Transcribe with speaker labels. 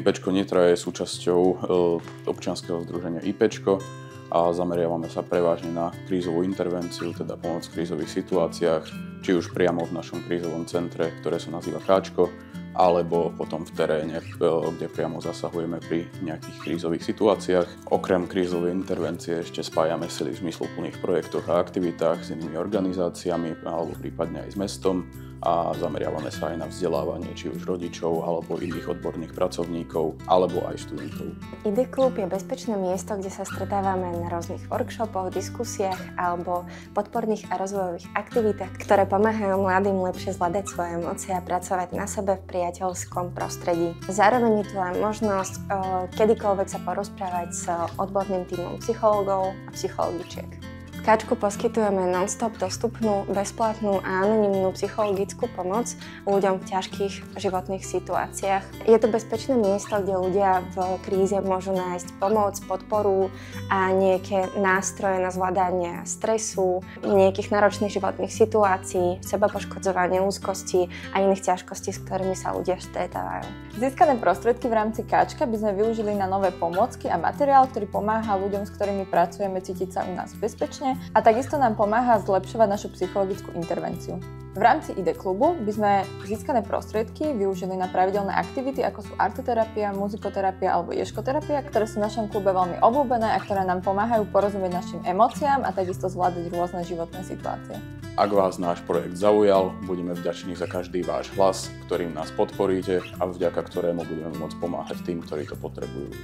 Speaker 1: IPčko Nitra je súčasťou občianskeho združenia IPčko a zameriavame sa prevažne na krízovú intervenciu, teda pomoc v krízových situáciách, či už priamo v našom krízovom centre, ktoré sa nazýva Káčko, alebo potom v teréne, kde priamo zasahujeme pri nejakých krízových situáciách. Okrem krízovej intervencie ešte spájame sily v zmysluplných projektoch a aktivitách s inými organizáciami alebo prípadne aj s mestom a zameriavame sa aj na vzdelávanie či už rodičov alebo iných odborných pracovníkov alebo aj študentov.
Speaker 2: ID Klub je bezpečné miesto, kde sa stretávame na rôznych workshopoch, diskusiách alebo podporných a rozvojových aktivitách, ktoré pomáhajú mladým lepšie zvládať svoje emócie a pracovať na sebe v priateľskom prostredí. Zároveň je tu aj možnosť kedykoľvek sa porozprávať s odborným tímom psychológov a psychologičiek. V Káčku poskytujeme non-stop dostupnú, bezplatnú a anonymnú psychologickú pomoc ľuďom v ťažkých životných situáciách. Je to bezpečné miesto, kde ľudia v kríze môžu nájsť pomoc, podporu a nejaké nástroje na zvládanie stresu, nejakých náročných životných situácií, sebapoškodzovania, úzkosti a iných ťažkostí, s ktorými sa ľudia stretávajú.
Speaker 3: Získané prostriedky v rámci Káčka by sme využili na nové pomôcky a materiál, ktorý pomáha ľuďom, s ktorými pracujeme, cítiť sa u nás bezpečne a takisto nám pomáha zlepšovať našu psychologickú intervenciu. V rámci ID klubu by sme získané prostriedky využili na pravidelné aktivity, ako sú arteterapia, muzikoterapia alebo ješkoterapia, ktoré sú v našom klube veľmi obľúbené a ktoré nám pomáhajú porozumieť našim emóciám a takisto zvládať rôzne životné situácie.
Speaker 1: Ak vás náš projekt zaujal, budeme vďační za každý váš hlas, ktorým nás podporíte a vďaka ktorému budeme môcť pomáhať tým, ktorí to potrebujú.